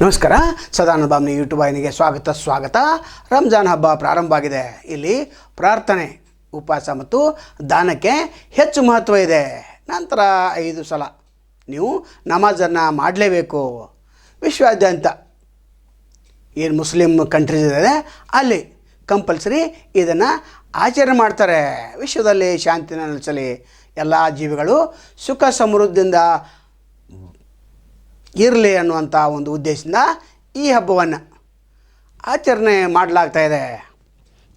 ನಮಸ್ಕಾರ. ಸದಾನಂದ ಬಾಮ್ನಿ ಯೂಟ್ಯೂಬ್ ವಾಹಿನಿಗೆ ಸ್ವಾಗತ. ರಂಜಾನ್ ಹಬ್ಬ ಪ್ರಾರಂಭ ಆಗಿದೆ. ಇಲ್ಲಿ ಪ್ರಾರ್ಥನೆ, ಉಪವಾಸ ಮತ್ತು ದಾನಕ್ಕೆ ಹೆಚ್ಚು ಮಹತ್ವ ಇದೆ. ನಂತರ 5 ಸಲ ನೀವು ನಮಾಜನ್ನು ಮಾಡಲೇಬೇಕು. ವಿಶ್ವಾದ್ಯಂತ ಏನು ಮುಸ್ಲಿಂ ಕಂಟ್ರೀಸ್ ಇದೆ ಅಲ್ಲಿ ಕಂಪಲ್ಸರಿ ಇದನ್ನು ಆಚರಣೆ ಮಾಡ್ತಾರೆ. ವಿಶ್ವದಲ್ಲಿ ಶಾಂತಿನ ನೆಲೆಸಲಿ, ಎಲ್ಲ ಜೀವಿಗಳು ಸುಖ ಸಮೃದ್ಧಿಯಿಂದ ಇರಲಿ ಅನ್ನುವಂಥ ಒಂದು ಉದ್ದೇಶದಿಂದ ಈ ಹಬ್ಬವನ್ನು ಆಚರಣೆ ಮಾಡಲಾಗ್ತಾಯಿದೆ.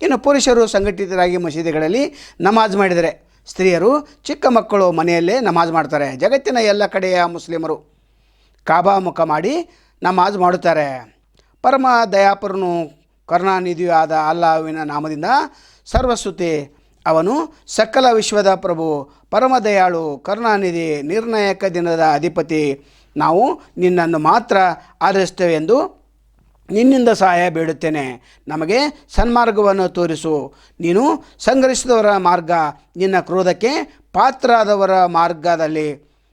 ಇನ್ನು ಪುರುಷರು ಸಂಘಟಿತರಾಗಿ ಮಸೀದಿಗಳಲ್ಲಿ ನಮಾಜ್ ಮಾಡಿದರೆ, ಸ್ತ್ರೀಯರು ಚಿಕ್ಕ ಮಕ್ಕಳು ಮನೆಯಲ್ಲೇ ನಮಾಜ್ ಮಾಡ್ತಾರೆ. ಜಗತ್ತಿನ ಎಲ್ಲ ಕಡೆಯ ಮುಸ್ಲಿಮರು ಕಾಬಾ ಮುಖ ಮಾಡಿ ನಮಾಜ್ ಮಾಡುತ್ತಾರೆ. ಪರಮ ದಯಾಪರನು ಕರುಣಾನಿಧಿಯೂ ಆದ ಅಲ್ಲಾಹುವಿನ ನಾಮದಿಂದ ಸರ್ವಸ್ತುತಿ. ಅವನು ಸಕಲ ವಿಶ್ವದ ಪ್ರಭು, ಪರಮ ದಯಾಳು, ಕರುಣಾನಿಧಿ, ನಿರ್ಣಾಯಕ ದಿನದ ಅಧಿಪತಿ. ನಾವು ನಿನ್ನನ್ನು ಮಾತ್ರ ಆಧರಿಸ್ತೇವೆ ಎಂದು ನಿನ್ನಿಂದ ಸಹಾಯ ಬೇಡುತ್ತೇನೆ. ನಮಗೆ ಸನ್ಮಾರ್ಗವನ್ನು ತೋರಿಸು. ನೀನು ಸಂಗ್ರಹಿಸಿದವರ ಮಾರ್ಗ ನಿನ್ನ ಕ್ರೋಧಕ್ಕೆ ಪಾತ್ರರಾದವರ ಮಾರ್ಗದಲ್ಲಿ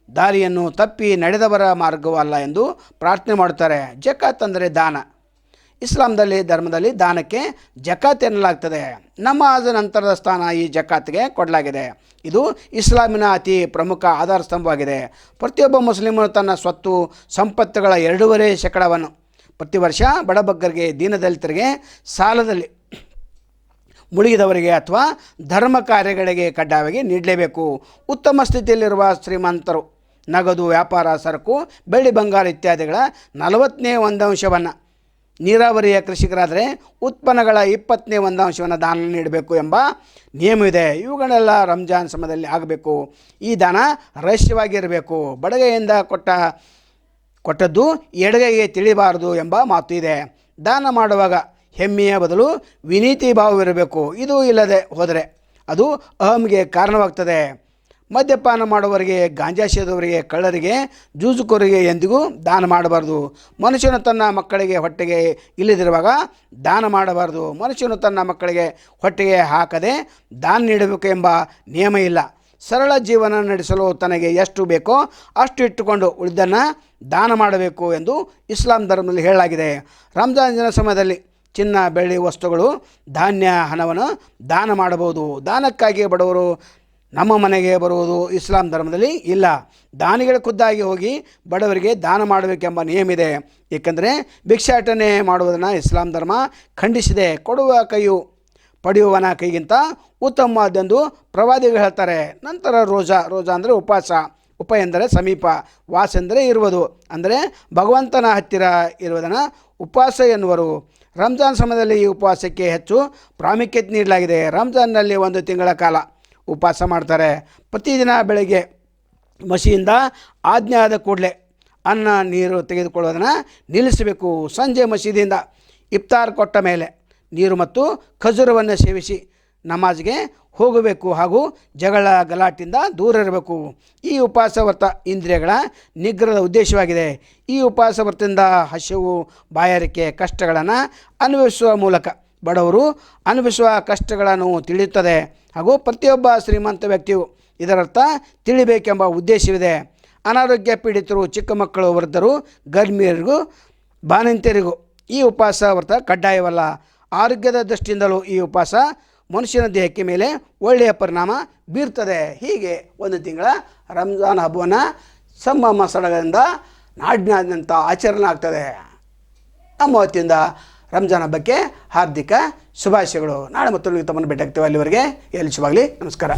ದಾರಿಯನ್ನು ತಪ್ಪಿ ನಡೆದವರ ಮಾರ್ಗವೂ ಅಲ್ಲ ಎಂದು ಪ್ರಾರ್ಥನೆ ಮಾಡುತ್ತಾರೆ. ಜಕಾತ್ ಅಂದರೆ ದಾನ. ಧರ್ಮದಲ್ಲಿ ದಾನಕ್ಕೆ ಜಕಾತ್ ಎನ್ನಲಾಗ್ತದೆ. ನಮಾಜ್ ನಂತರದ ಸ್ಥಾನ ಈ ಜಕಾತ್ಗೆ ಕೊಡಲಾಗಿದೆ. ಇದು ಇಸ್ಲಾಮಿನ ಅತಿ ಪ್ರಮುಖ ಆಧಾರ ಸ್ತಂಭವಾಗಿದೆ. ಪ್ರತಿಯೊಬ್ಬ ಮುಸ್ಲಿಮನು ತನ್ನ ಸ್ವತ್ತು ಸಂಪತ್ತುಗಳ 2.5% ಪ್ರತಿ ವರ್ಷ ಬಡಬಗ್ಗರಿಗೆ, ದೀನದಲಿತರಿಗೆ, ಸಾಲದಲ್ಲಿ ಮುಳುಗಿದವರಿಗೆ ಅಥವಾ ಧರ್ಮ ಕಾರ್ಯಗಳಿಗೆ ಕಡ್ಡಾಯವಾಗಿ ನೀಡಲೇಬೇಕು. ಉತ್ತಮ ಸ್ಥಿತಿಯಲ್ಲಿರುವ ಶ್ರೀಮಂತರು ನಗದು, ವ್ಯಾಪಾರ, ಸರಕು, ಬೆಳ್ಳಿ, ಬಂಗಾರ ಇತ್ಯಾದಿಗಳ 40% ನೀರಾವರಿಯ ಕೃಷಿಕರಾದರೆ ಉತ್ಪನ್ನಗಳ 20% ದಾನ ನೀಡಬೇಕು ಎಂಬ ನಿಯಮವಿದೆ. ಇವುಗಳೆಲ್ಲ ರಂಜಾನ್ ಸಮಯದಲ್ಲಿ ಆಗಬೇಕು. ಈ ದಾನ ರಹಸ್ಯವಾಗಿರಬೇಕು. ಬಡಗೈಯಿಂದ ಕೊಟ್ಟದ್ದು ಎಡಗೈಗೆ ತಿಳಿಬಾರದು ಎಂಬ ಮಾತು ಇದೆ. ದಾನ ಮಾಡುವಾಗ ಹೆಮ್ಮೆಯ ಬದಲು ವಿನೀತಿ ಭಾವವಿರಬೇಕು. ಇದು ಇಲ್ಲದೆ ಹೋದರೆ ಅದು ಅಹಂಗೆ ಕಾರಣವಾಗ್ತದೆ. ಮದ್ಯಪಾನ ಮಾಡುವವರಿಗೆ, ಗಾಂಜಾ ಸೇದುವವರಿಗೆ, ಕಳ್ಳರಿಗೆ, ಜೂಜುಕೋರಿಗೆ ಎಂದಿಗೂ ದಾನ ಮಾಡಬಾರ್ದು. ಮನುಷ್ಯನು ತನ್ನ ಮಕ್ಕಳಿಗೆ ಹೊಟ್ಟೆಗೆ ಇಲ್ಲದಿರುವಾಗ ದಾನ ಮಾಡಬಾರ್ದು. ಮನುಷ್ಯನು ತನ್ನ ಮಕ್ಕಳಿಗೆ ಹೊಟ್ಟೆಗೆ ಹಾಕದೆ ದಾನ ನೀಡಬೇಕು ಎಂಬ ನಿಯಮ ಇಲ್ಲ. ಸರಳ ಜೀವನ ನಡೆಸಲು ತನಗೆ ಎಷ್ಟು ಬೇಕೋ ಅಷ್ಟು ಇಟ್ಟುಕೊಂಡು ಉಳಿದನ್ನು ದಾನ ಮಾಡಬೇಕು ಎಂದು ಇಸ್ಲಾಂ ಧರ್ಮದಲ್ಲಿ ಹೇಳಲಾಗಿದೆ. ರಂಜಾನ್ ದಿನ ಸಮಯದಲ್ಲಿ ಚಿನ್ನ, ಬೆಳ್ಳಿ ವಸ್ತುಗಳು, ಧಾನ್ಯ, ಹಣವನ್ನು ದಾನ ಮಾಡಬಹುದು. ದಾನಕ್ಕಾಗಿ ಬಡವರು ನಮ್ಮ ಮನೆಗೆ ಬರುವುದು ಇಸ್ಲಾಂ ಧರ್ಮದಲ್ಲಿ ಇಲ್ಲ. ದಾನಿಗಳ ಖುದ್ದಾಗಿ ಹೋಗಿ ಬಡವರಿಗೆ ದಾನ ಮಾಡಬೇಕೆಂಬ ನಿಯಮ ಇದೆ. ಏಕೆಂದರೆ ಭಿಕ್ಷಾಟನೆ ಮಾಡುವುದನ್ನು ಇಸ್ಲಾಂ ಧರ್ಮ ಖಂಡಿಸಿದೆ. ಕೊಡುವ ಕೈಯು ಪಡೆಯುವವನ ಕೈಗಿಂತ ಉತ್ತಮವಾದೆಂದು ಪ್ರವಾದಿಗಳು ಹೇಳ್ತಾರೆ. ನಂತರ ರೋಜಾ ಅಂದರೆ ಉಪವಾಸ. ಉಪ ಎಂದರೆ ಸಮೀಪ, ವಾಸ ಎಂದರೆ ಇರುವುದು, ಅಂದರೆ ಭಗವಂತನ ಹತ್ತಿರ ಇರುವುದನ್ನು ಉಪವಾಸ ಎನ್ನುವರು. ರಂಜಾನ್ ಸಮಯದಲ್ಲಿ ಈ ಉಪವಾಸಕ್ಕೆ ಹೆಚ್ಚು ಪ್ರಾಮುಖ್ಯತೆ ನೀಡಲಾಗಿದೆ. ರಂಜಾನ್ನಲ್ಲಿ 1 ತಿಂಗಳ ಕಾಲ ಉಪವಾಸ ಮಾಡ್ತಾರೆ. ಪ್ರತಿದಿನ ಬೆಳಗ್ಗೆ ಮಸಿಯಿಂದ ಆಜ್ಞೆ ಆದ ಕೂಡಲೇ ಅನ್ನ ನೀರು ತೆಗೆದುಕೊಳ್ಳೋದನ್ನು ನಿಲ್ಲಿಸಬೇಕು. ಸಂಜೆ ಮಸೀದಿಯಿಂದ ಇಫ್ತಾರ್ ಕೊಟ್ಟ ಮೇಲೆ ನೀರು ಮತ್ತು ಖಜೂರವನ್ನು ಸೇವಿಸಿ ನಮಾಜ್ಗೆ ಹೋಗಬೇಕು ಹಾಗೂ ಜಗಳ ಗಲಾಟೆಯಿಂದ ದೂರ ಇರಬೇಕು. ಈ ಉಪವಾಸ ವ್ರತ ಇಂದ್ರಿಯಗಳ ನಿಗ್ರಹದ ಉದ್ದೇಶವಾಗಿದೆ. ಈ ಉಪವಾಸ ವ್ರತದಿಂದ ಹಸಿವು, ಬಾಯಾರಿಕೆ, ಕಷ್ಟಗಳನ್ನು ಅನುಭವಿಸುವ ಮೂಲಕ ಬಡವರು ಅನುಭವಿಸುವ ಕಷ್ಟಗಳನ್ನು ತಿಳಿಯುತ್ತದೆ ಹಾಗೂ ಪ್ರತಿಯೊಬ್ಬ ಶ್ರೀಮಂತ ವ್ಯಕ್ತಿಯು ಇದರರ್ಥ ತಿಳಿಬೇಕೆಂಬ ಉದ್ದೇಶವಿದೆ. ಅನಾರೋಗ್ಯ ಪೀಡಿತರು, ಚಿಕ್ಕ ಮಕ್ಕಳು, ವೃದ್ಧರು, ಗರ್ಭಿಣಿಯರಿಗೂ ಬಾಣಂತಿಯರಿಗೂ ಈ ಉಪವಾಸ ವ್ರತ ಕಡ್ಡಾಯವಲ್ಲ. ಆರೋಗ್ಯದ ದೃಷ್ಟಿಯಿಂದಲೂ ಈ ಉಪವಾಸ ಮನುಷ್ಯನ ದೇಹಕ್ಕೆ ಮೇಲೆ ಒಳ್ಳೆಯ ಪರಿಣಾಮ ಬೀರ್ತದೆ. ಹೀಗೆ 1 ತಿಂಗಳ ರಂಜಾನ್ ಹಬ್ಬವನ್ನು ಸಂಭ್ರಮ ಸಡಗರದಿಂದ ನಾಡಿನಾದ್ಯಂತ ಆಚರಣೆ ಆಗ್ತದೆ. ನಮ್ಮ ವತಿಯಿಂದ ರಂಜಾನ್ ಹಬ್ಬಕ್ಕೆ ಹಾರ್ದಿಕ ಶುಭಾಶಯಗಳು. ನಾಳೆ ಮತ್ತೊಂದು ತಮ್ಮನ್ನು ಭೇಟಿ ಆಗ್ತೇವೆ. ಅಲ್ಲಿವರೆಗೆ ಎಲ್ಲಿ ಶುಭಾಗಲಿ. ನಮಸ್ಕಾರ.